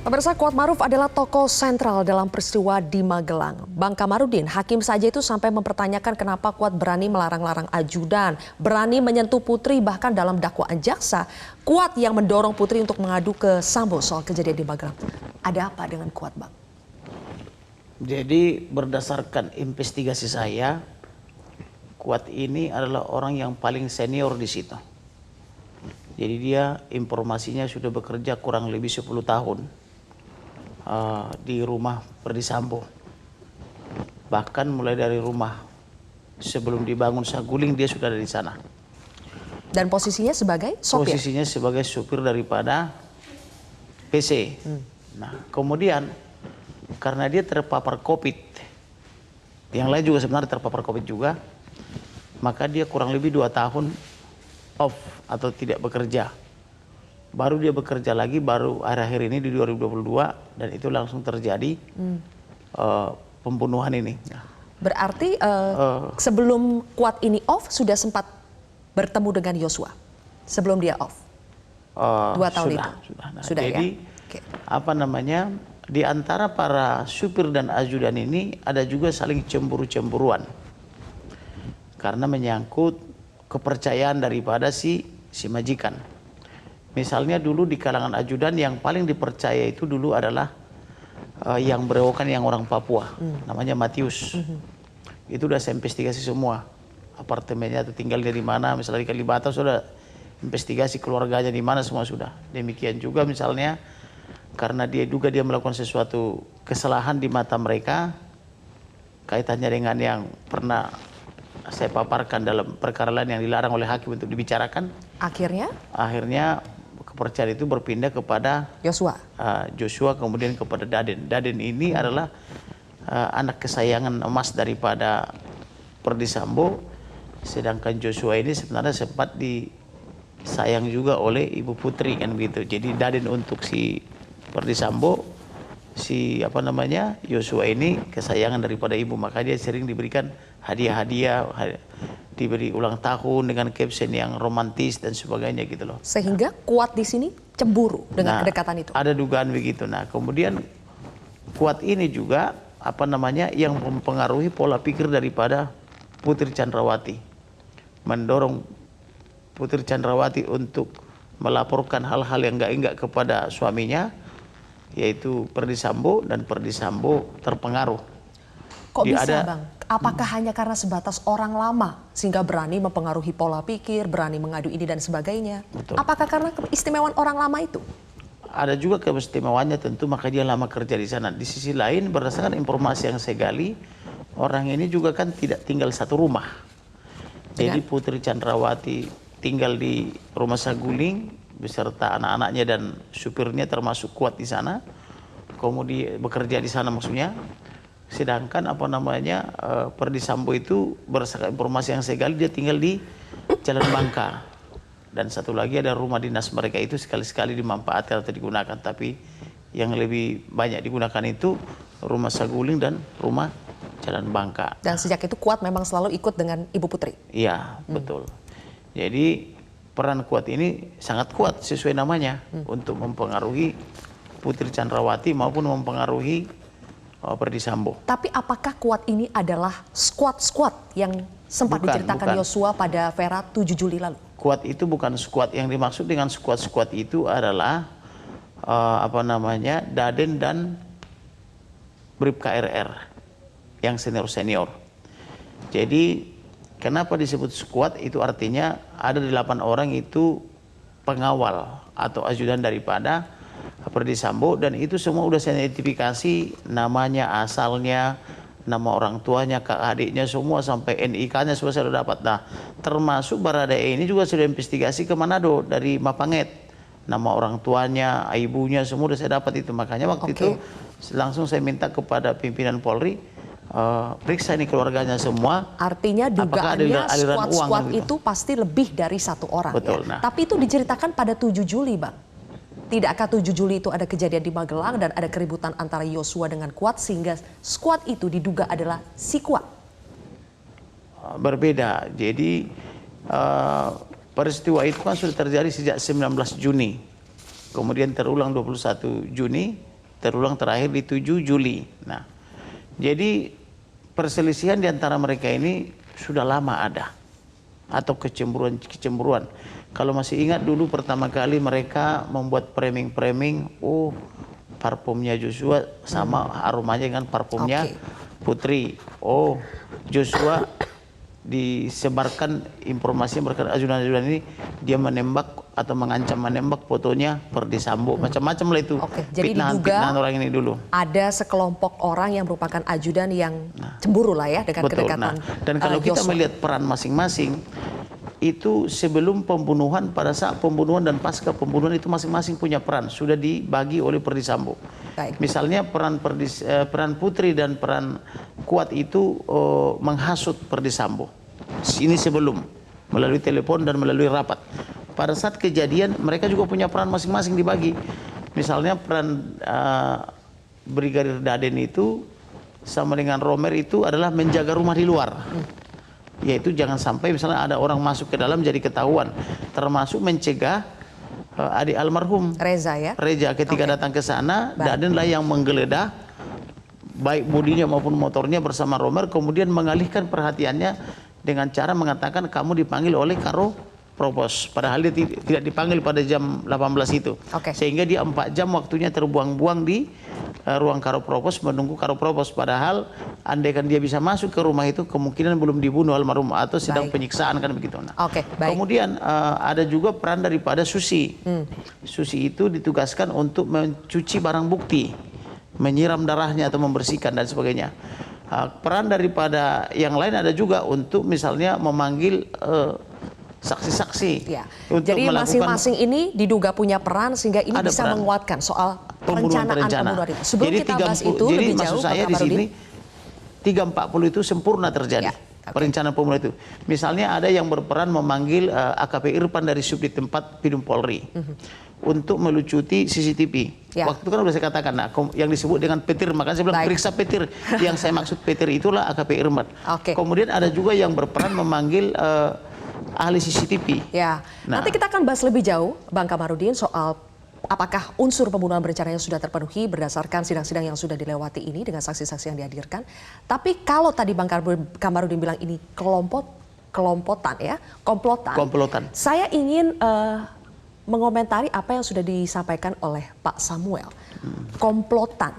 Pemirsa, Kuatmaruf adalah tokoh sentral dalam peristiwa di Magelang. Bang Kamarudin, hakim saja itu sampai mempertanyakan kenapa Kuat berani melarang-larang ajudan, berani menyentuh Putri, bahkan dalam dakwaan jaksa, Kuat yang mendorong Putri untuk mengadu ke Sambo soal kejadian di Magelang. Ada apa dengan Kuat, Bang? Jadi berdasarkan investigasi saya, Kuat ini adalah orang yang paling senior di situ. Jadi dia informasinya sudah bekerja kurang lebih 10 tahun. Di rumah Ferdy Sambo, bahkan mulai dari rumah sebelum dibangun Saguling dia sudah ada di sana. Dan posisinya sebagai sopir? Posisinya sebagai supir daripada PC. Nah kemudian karena dia terpapar COVID, yang lain juga sebenarnya terpapar COVID juga, maka dia kurang lebih 2 tahun off atau tidak bekerja. Baru dia bekerja lagi baru akhir-akhir ini di 2022 dan itu langsung terjadi pembunuhan ini. Berarti sebelum Kuat ini off sudah sempat bertemu dengan Yosua sebelum dia off? 2 tahun itu? Sudah. Nah, sudah jadi ya? apa namanya, di antara para supir dan ajudan ini ada juga saling cemburu-cemburuan. Karena menyangkut kepercayaan daripada si majikan. Misalnya dulu di kalangan ajudan yang paling dipercaya itu dulu adalah yang berewokan yang orang Papua, namanya Matius. Itu udah saya investigasi semua, apartemennya atau tinggal dari mana, misalnya di Kalibata sudah investigasi keluarganya di mana, semua sudah. Demikian juga misalnya karena dia juga dia melakukan sesuatu kesalahan di mata mereka, kaitannya dengan yang pernah saya paparkan dalam perkara lain yang dilarang oleh hakim untuk dibicarakan. Akhirnya kepercayaan itu berpindah kepada Joshua, kemudian kepada Daden. Daden ini adalah anak kesayangan emas daripada Ferdy Sambo, sedangkan Joshua ini sebenarnya sempat disayang juga oleh Ibu Putri kan begitu. Jadi Daden untuk si Ferdy Sambo, si Joshua ini kesayangan daripada ibu, maka dia sering diberikan hadiah-hadiah, diberi ulang tahun dengan caption yang romantis dan sebagainya gitu loh. Sehingga Kuat di sini cemburu dengan kedekatan itu. Ada dugaan begitu. Nah, kemudian Kuat ini juga yang mempengaruhi pola pikir daripada Putri Chandrawati. Mendorong Putri Chandrawati untuk melaporkan hal-hal yang enggak kepada suaminya, yaitu Ferdy Sambo, dan Ferdy Sambo terpengaruh. Kok bisa, Bang? Apakah hanya karena sebatas orang lama sehingga berani mempengaruhi pola pikir, berani mengadu ini dan sebagainya? Betul. Apakah karena keistimewaan orang lama itu? Ada juga keistimewaannya tentu, maka dia lama kerja di sana. Di sisi lain berdasarkan informasi yang saya gali, orang ini juga kan tidak tinggal satu rumah. Jadi Putri Chandrawati tinggal di rumah Saguling beserta anak-anaknya dan supirnya termasuk Kuat di sana. Kemudian bekerja di sana maksudnya. Sedangkan Ferdy Sambo itu berdasarkan informasi yang saya gali dia tinggal di Jalan Bangka. Dan satu lagi ada rumah dinas mereka itu sekali-sekali dimanfaatkan atau digunakan. Tapi yang lebih banyak digunakan itu rumah Saguling dan rumah Jalan Bangka. Dan sejak itu Kuat memang selalu ikut dengan Ibu Putri? Iya, betul. Jadi peran Kuat ini sangat kuat sesuai namanya untuk mempengaruhi Putri Chandrawati maupun mempengaruhi Ferdy Sambo. Tapi apakah Kuat ini adalah squad yang sempat diceritakan Yosua pada Vera 7 Juli lalu? Kuat itu bukan squad. Yang dimaksud dengan squad itu adalah Daden dan Bribka RR yang senior. Jadi kenapa disebut squad itu artinya ada 8 orang itu pengawal atau ajudan daripada Ferdy Sambo, dan itu semua udah saya identifikasi namanya, asalnya, nama orang tuanya, kakak adiknya semua sampai NIK-nya semua saya sudah dapat. Nah, termasuk Baradae ini juga sudah investigasi ke Manado dari Mapanget. Nama orang tuanya, ibunya semua sudah saya dapat itu. Makanya waktu itu langsung saya minta kepada pimpinan Polri periksa ini keluarganya semua. Artinya dugaannya squad itu pasti lebih dari 1 orang. Betul. Ya? Tapi itu diceritakan pada 7 Juli, Bang. Tidakkah 7 Juli itu ada kejadian di Magelang dan ada keributan antara Yosua dengan Kuat sehingga squad itu diduga adalah si Kuat? Berbeda. Jadi peristiwa itu kan sudah terjadi sejak 19 Juni. Kemudian terulang 21 Juni terulang terakhir di 7 Juli. Nah, jadi perselisihan di antara mereka ini sudah lama ada, atau kecemburuan. Kalau masih ingat dulu pertama kali mereka membuat framing, oh parfumnya Joshua sama aromanya dengan parfumnya Putri. Oh, Joshua disebarkan informasi berkat ajudan-ajudan ini dia menembak atau mengancam menembak, fotonya Ferdi Sambo, macam-macam lah itu. Jadi diduga orang ini dulu ada sekelompok orang yang merupakan ajudan yang cemburu lah ya dengan kedekatan. Dan kalau kita melihat peran masing-masing itu sebelum pembunuhan, pada saat pembunuhan dan pasca pembunuhan itu masing-masing punya peran, sudah dibagi oleh Ferdi Sambo. Misalnya peran Putri dan peran Kuat itu menghasut Ferdi Sambo. Ini sebelum, melalui telepon dan melalui rapat. Pada saat kejadian mereka juga punya peran masing-masing dibagi. Misalnya peran Brigadir Daden itu sama dengan Romer itu adalah menjaga rumah di luar. Yaitu jangan sampai misalnya ada orang masuk ke dalam jadi ketahuan. Termasuk mencegah adik almarhum Reza ya. Reza ketika datang ke sana, Daden lah yang menggeledah baik bodinya maupun motornya bersama Romer, kemudian mengalihkan perhatiannya dengan cara mengatakan kamu dipanggil oleh Karo Propos, padahal dia tidak dipanggil pada jam 18 itu. Sehingga dia 4 jam waktunya terbuang-buang di ruang Karo Propos menunggu Karo Propos, padahal andaikan dia bisa masuk ke rumah itu kemungkinan belum dibunuh almarhum atau sedang penyiksaan, kan begitu. Nah, kemudian ada juga peran daripada Susi. Susi itu ditugaskan untuk mencuci barang bukti, menyiram darahnya atau membersihkan dan sebagainya. Peran daripada yang lain ada juga untuk misalnya memanggil saksi-saksi. Jadi masing-masing ini diduga punya peran sehingga ini bisa menguatkan soal perencanaan pembunuhan itu. Sebelum jadi kita bahas itu jadi lebih jauh, maksud saya di sini 340 itu sempurna terjadi. Perencanaan pembunuhan itu. Misalnya ada yang berperan memanggil AKP Irfan dari Subdit 4 Pidum Polri untuk melucuti CCTV. Waktu itu kan sudah saya katakan, nah, yang disebut dengan petir, makanya saya bilang periksa petir. Yang saya maksud petir itulah AKP Irfan. Kemudian ada juga yang berperan memanggil ahli CCTV. Nanti kita akan bahas lebih jauh, Bang Kamarudin, soal apakah unsur pembunuhan berencana yang sudah terpenuhi berdasarkan sidang-sidang yang sudah dilewati ini dengan saksi-saksi yang dihadirkan. Tapi kalau tadi Bang Kamarudin bilang ini komplotan. Saya ingin mengomentari apa yang sudah disampaikan oleh Pak Samuel. Komplotan.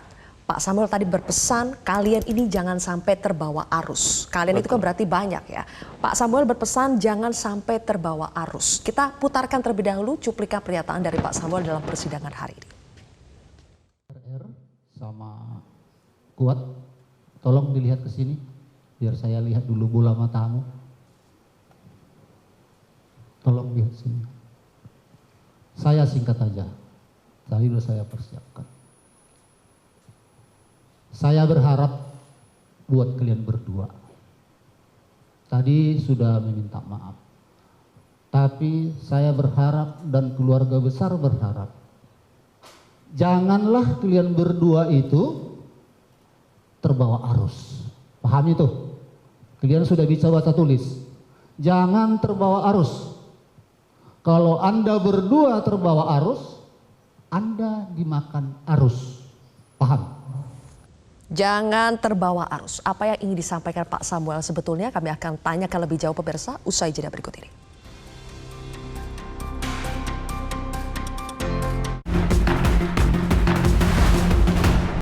Pak Samuel tadi berpesan kalian ini jangan sampai terbawa arus. Kalian itu kan berarti banyak ya. Pak Samuel berpesan jangan sampai terbawa arus. Kita putarkan terlebih dahulu cuplikan pernyataan dari Pak Samuel dalam persidangan hari ini. RR sama Kuat, tolong dilihat ke sini biar saya lihat dulu bola matamu. Tolong lihat sini. Saya singkat aja. Tadi sudah saya persiapkan. Saya berharap buat kalian berdua. Tadi sudah meminta maaf. Tapi saya berharap dan keluarga besar berharap. Janganlah kalian berdua itu terbawa arus. Paham itu? Kalian sudah bisa baca tulis. Jangan terbawa arus. Kalau Anda berdua terbawa arus, Anda dimakan arus. Paham? Jangan terbawa arus. Apa yang ingin disampaikan Pak Samuel sebetulnya kami akan tanyakan lebih jauh pemirsa usai jeda berikut ini.